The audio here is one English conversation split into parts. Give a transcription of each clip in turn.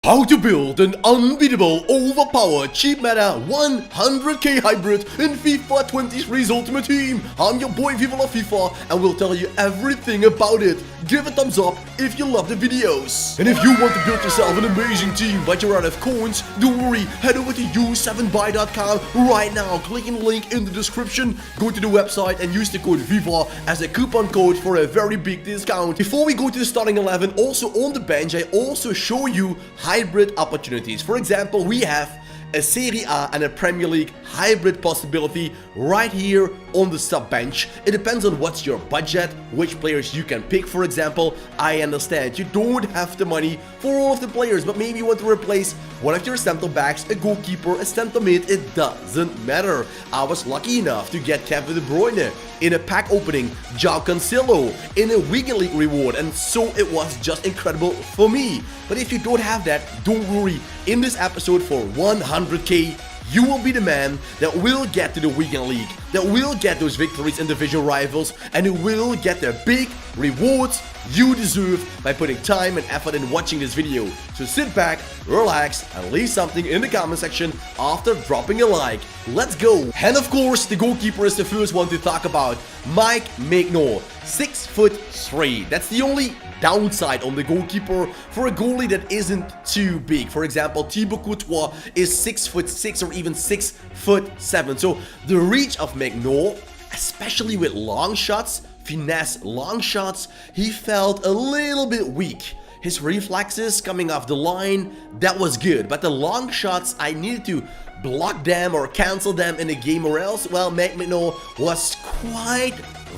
How to build an unbeatable, overpowered, cheap meta 100k hybrid in FIFA 23's Ultimate Team. I'm your boy Viva La FIFA and we'll tell you everything about it. Give a thumbs up if you love the videos. And if you want to build yourself an amazing team but you're out of coins, don't worry, head over to u7buy.com right now. Click in the link in the description, go to the website and use the code VIVA as a coupon code for a very big discount. Before we go to the starting 11, also on the bench, I also show you hybrid opportunities. For example, we have a Serie A and a Premier League hybrid possibility right here on the sub bench. It depends on what's your budget, which players you can pick. For example, I understand you don't have the money for all of the players, but maybe you want to replace one of your center backs, a goalkeeper, a center mid, it doesn't matter. I was lucky enough to get Kevin De Bruyne in a pack opening, João Cancelo in a weekend league reward, and so it was just incredible for me. But if you don't have that, don't worry. In this episode for 100k, you will be the man that will get to the weekend league, that will get those victories in division rivals, and who will get the big rewards you deserve by putting time and effort in watching this video. So sit back, relax, and leave something in the comment section after dropping a like. Let's go! And of course, the goalkeeper is the first one to talk about. Mike Maignan, 6'3". That's the only downside on the goalkeeper for a goalie that isn't too big. For example, Thibaut Courtois is 6'6" or even 6'7". So the reach of Maignan, especially with long shots, finesse long shots, he felt a little bit weak. His reflexes coming off the line, that was good, but the long shots, I needed to block them or cancel them in a game, or else, well, Maignan was quite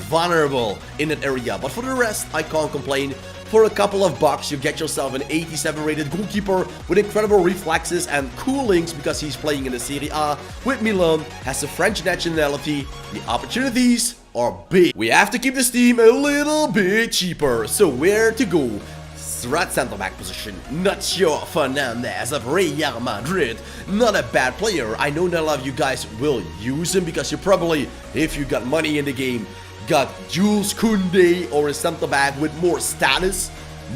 vulnerable in that area. But for the rest, I can't complain. For a couple of bucks, you get yourself an 87 rated goalkeeper with incredible reflexes and cool links because he's playing in the Serie A with Milan, has a French nationality. The opportunities are big. We have to keep this team a little bit cheaper. So where to go? Right center back position, Nacho Fernandez of Real Madrid. Not a bad player. I know not a lot of you guys will use him because you probably, if you got money in the game, got Jules Koundé or a center back with more status,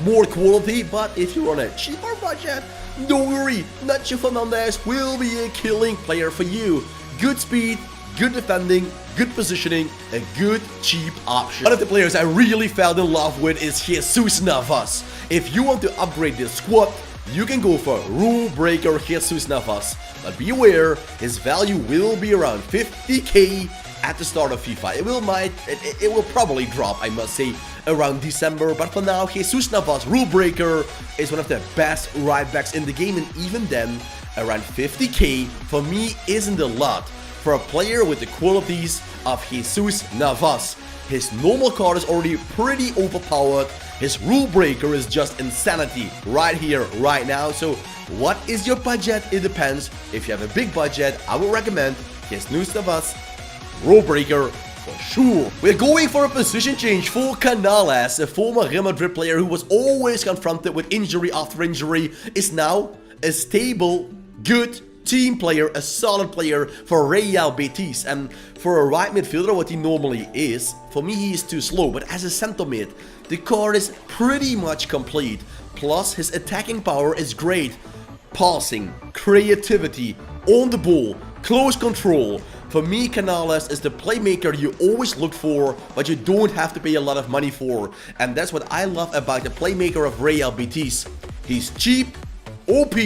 more quality. But if you're on a cheaper budget, don't worry, Nacho Fernandez will be a killing player for you. Good speed, good defending, good positioning, a good cheap option. One of the players I really fell in love with is Jesus Navas. If you want to upgrade this squad, you can go for rule breaker Jesus Navas. But be aware, his value will be around 50k at the start of FIFA. It will probably drop, I must say, around December. But for now, Jesus Navas, rule breaker, is one of the best right backs in the game, and even then, around 50k for me isn't a lot for a player with the qualities of Jesus Navas. His normal card is already pretty overpowered. His rule breaker is just insanity right here, right now. So what is your budget? It depends. If you have a big budget, I would recommend Jesus Navas, rule breaker for sure. We're going for a position change for Canales, a former Real Madrid player who was always confronted with injury after injury, is now a stable, good team player, a solid player for Real Betis. And for a right midfielder, what he normally is, for me he is too slow, but as a center mid, the card is pretty much complete. Plus his attacking power is great. Passing, creativity, on the ball, close control. For me, Canales is the playmaker you always look for, but you don't have to pay a lot of money for. And that's what I love about the playmaker of Real Betis. He's cheap, OP,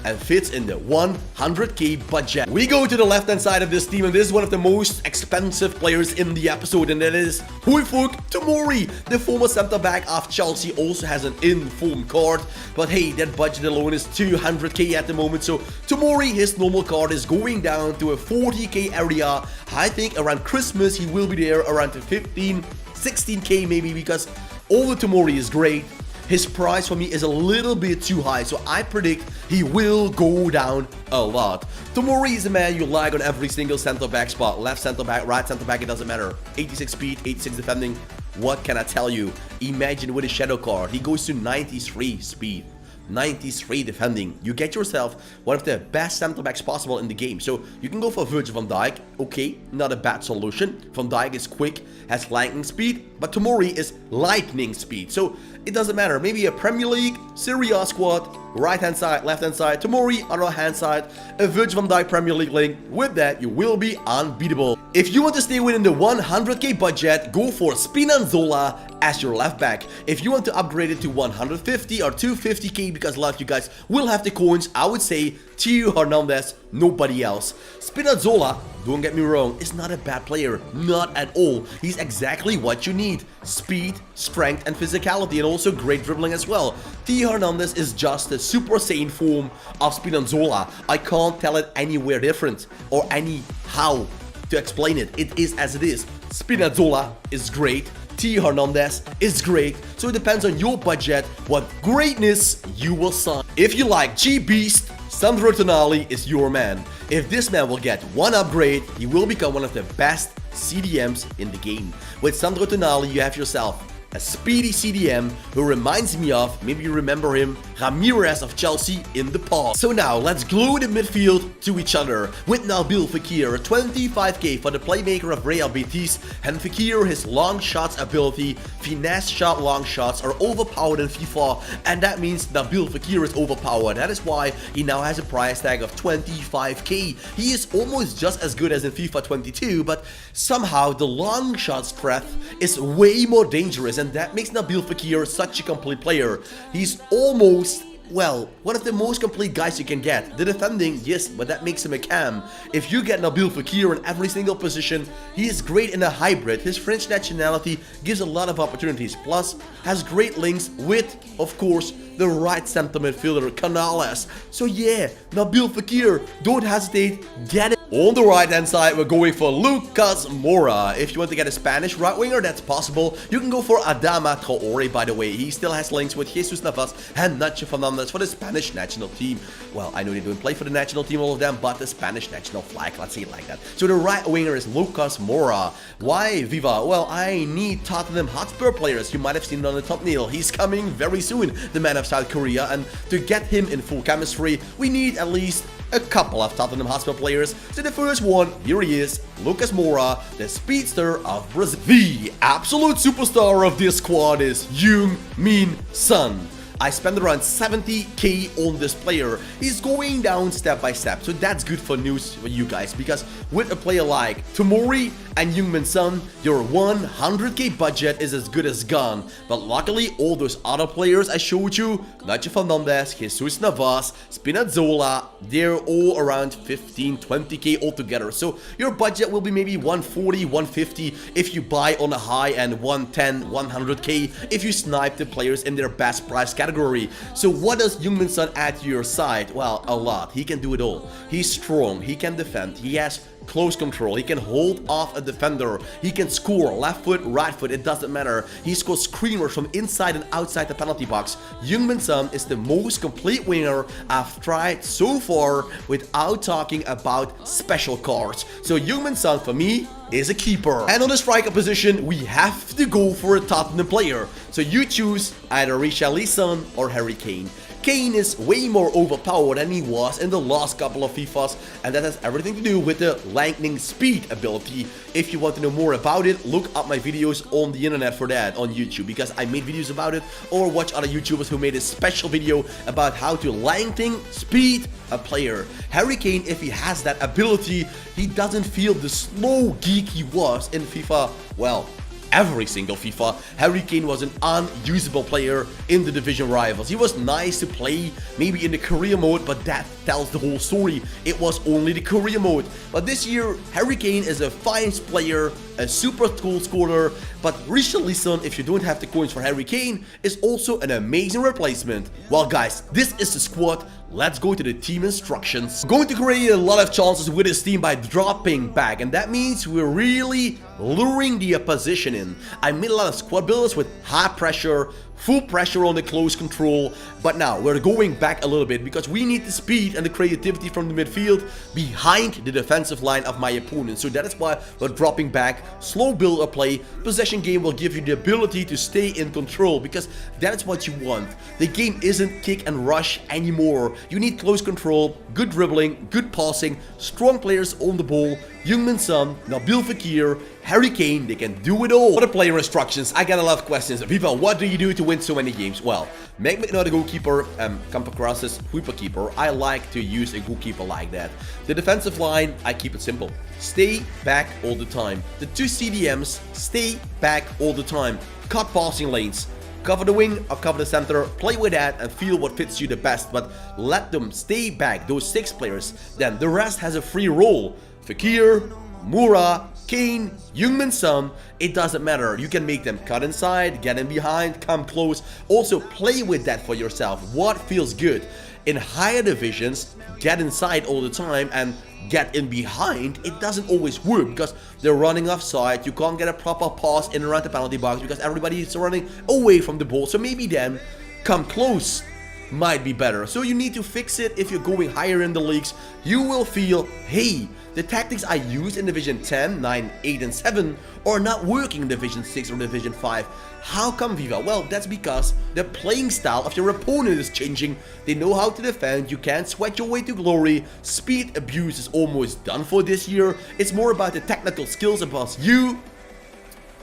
and fits in the 100k budget. We go to the left hand side of this team, and this is one of the most expensive players in the episode, and that is Hooifook Tomori. The former center back of Chelsea also has an informed card, but hey, that budget alone is 200k at the moment. So Tomori, his normal card is going down to a 40k area. I think around Christmas he will be there around the 15, 16k maybe, because all the Tomori is great. His price for me is a little bit too high, so I predict he will go down a lot. Tomori is a man you like on every single center back spot. Left center back, right center back, it doesn't matter. 86 speed, 86 defending. What can I tell you? Imagine with a shadow card, he goes to 93 speed. 93 defending. You get yourself one of the best center backs possible in the game. So you can go for Virgil van Dijk. Okay, not a bad solution. Van Dijk is quick, has lightning speed, but Tomori is lightning speed. So it doesn't matter. Maybe a Premier League, Serie A squad, right hand side, left hand side, Tomori on the hand side, a Virgil van Dijk Premier League link. With that, you will be unbeatable. If you want to stay within the 100k budget, go for Spinazzola as your left back. If you want to upgrade it to 150 or 250k, because a lot of you guys will have the coins, I would say Theo Hernandez, nobody else. Spinazzola, don't get me wrong, is not a bad player, not at all. He's exactly what you need: speed, strength and physicality, and also great dribbling as well. Theo Hernandez is just a Super Saiyan form of Spinazzola. I can't tell it anywhere different or anyhow to explain it. It is as it is. Spinazzola is great, Theo Hernandez is great, so it depends on your budget what greatness you will sign. If you like G-Beast, Sandro Tonali is your man. If this man will get one upgrade, he will become one of the best CDMs in the game. With Sandro Tonali, you have yourself a speedy CDM who reminds me of, maybe you remember him, Ramirez of Chelsea in the past. So now let's glue the midfield to each other with Nabil Fekir, 25k for the playmaker of Real Betis, and Fekir, his long shots ability, finesse shot long shots are overpowered in FIFA, and that means Nabil Fekir is overpowered. That is why he now has a price tag of 25k. He is almost just as good as in FIFA 22, but somehow the long shots threat is way more dangerous, and that makes Nabil Fekir such a complete player. He's almost, well, one of the most complete guys you can get. The defending, yes, but that makes him a cam. If you get Nabil Fekir in every single position, he is great in a hybrid. His French nationality gives a lot of opportunities, plus has great links with, of course, the right center midfielder, Canales. So yeah, Nabil Fekir, don't hesitate, get it. On the right hand side, we're going for Lucas Moura. If you want to get a Spanish right winger, that's possible. You can go for Adama Traore, by the way. He still has links with Jesus Navas and Nacho Fernandez for the Spanish national team. Well, I know they don't play for the national team, all of them, but the Spanish national flag, let's say it like that. So the right winger is Lucas Moura. Why Viva? Well, I need Tottenham Hotspur players. You might have seen it on the thumbnail. He's coming very soon, the man of South Korea, and to get him in full chemistry, we need at least a couple of Tottenham Hotspur players. So the first one, here he is, Lucas Moura, the speedster of Brazil. The absolute superstar of this squad is Heung-min Son. I spent around 70k on this player. He's going down step by step, so that's good for news for you guys, because with a player like Tomori and Heung-min Son, your 100k budget is as good as gone. But luckily, all those other players I showed you, Nacho Fernandez, Jesus Navas, Spinazzola, they're all around 15-20k altogether. So your budget will be maybe 140, 150 if you buy on a high end, 110, 100k if you snipe the players in their best price category. So what does Heung-min Son add to your side? Well, a lot. He can do it all. He's strong, he can defend, he has close control, he can hold off a defender, he can score left foot, right foot, it doesn't matter. He scores screamers from inside and outside the penalty box. Heung-min Son is the most complete winger I've tried so far without talking about special cards. So Heung-min Son for me is a keeper. And on the striker position, we have to go for a Tottenham player. So you choose either Richarlison or Harry Kane. Kane is way more overpowered than he was in the last couple of FIFAs, and that has everything to do with the lightning speed ability. If you want to know more about it, look up my videos on the internet for that on YouTube, because I made videos about it, or watch other YouTubers who made a special video about how to lightning speed a player. Harry Kane, if he has that ability, he doesn't feel the slow geek he was in FIFA, well, every single FIFA. Harry Kane was an unusable player in the division rivals. He was nice to play, maybe in the career mode, but that tells the whole story. It was only the career mode. But this year, Harry Kane is a fine player, a super goal scorer, but Richarlison, if you don't have the coins for Harry Kane, is also an amazing replacement. Well guys, this is the squad. Let's go to the team instructions. Going to create a lot of chances with his team by dropping back, and that means we're really luring the opposition in. I made a lot of squad builders with high pressure, full pressure on the close control. But now we're going back a little bit because we need the speed and the creativity from the midfield behind the defensive line of my opponent. So that is why we're dropping back, slow build up play. Possession game will give you the ability to stay in control because that is what you want. The game isn't kick and rush anymore. You need close control, good dribbling, good passing, strong players on the ball. Heung-min Son, Nabil Fekir, Harry Kane, they can do it all. For the player instructions, I got a lot of questions. FIFA, what do you do to win so many games? Well, make me not a goalkeeper, come across as keeper. I like to use a goalkeeper like that. The defensive line, I keep it simple. Stay back all the time. The two CDMs, stay back all the time. Cut passing lanes. Cover the wing or cover the center, play with that and feel what fits you the best, but let them stay back, those 6 players. Then the rest has a free role. Fekir, Moura, Kane, Heung-min Son, it doesn't matter. You can make them cut inside, get in behind, come close. Also play with that for yourself. What feels good? In higher divisions, get inside all the time and get in behind. It doesn't always work because they're running offside. You can't get a proper pass in and around the penalty box because everybody is running away from the ball. So maybe then come close might be better. So you need to fix it. If you're going higher in the leagues, you will feel, hey, the tactics I used in Division 10, 9, 8 and 7 are not working in Division 6 or Division 5. How come, FIFA? Well, that's because the playing style of your opponent is changing. They know how to defend. You can't sweat your way to glory. Speed abuse is almost done for this year. It's more about the technical skills about you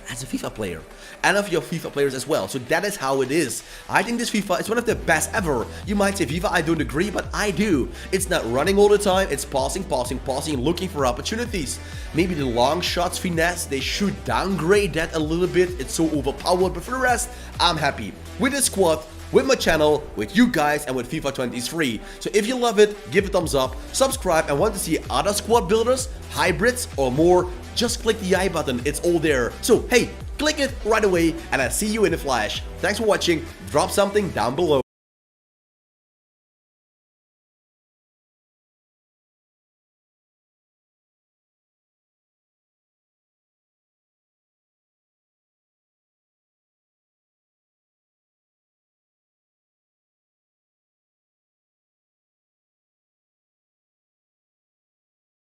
as a FIFA player and of your FIFA players as well. So that is how it is. I think this FIFA is one of the best ever. You might say, FIFA, I don't agree, but I do. It's not running all the time. It's passing, looking for opportunities. Maybe the long shots finesse, they should downgrade that a little bit. It's so overpowered, but for the rest, I'm happy with the squad, with my channel, with you guys, and with FIFA 23. So if you love it, give a thumbs up, subscribe, and want to see other squad builders, hybrids, or more, just click the I button. It's all there. So hey, click it right away, and I'll see you in a flash. Thanks for watching. Drop something down below.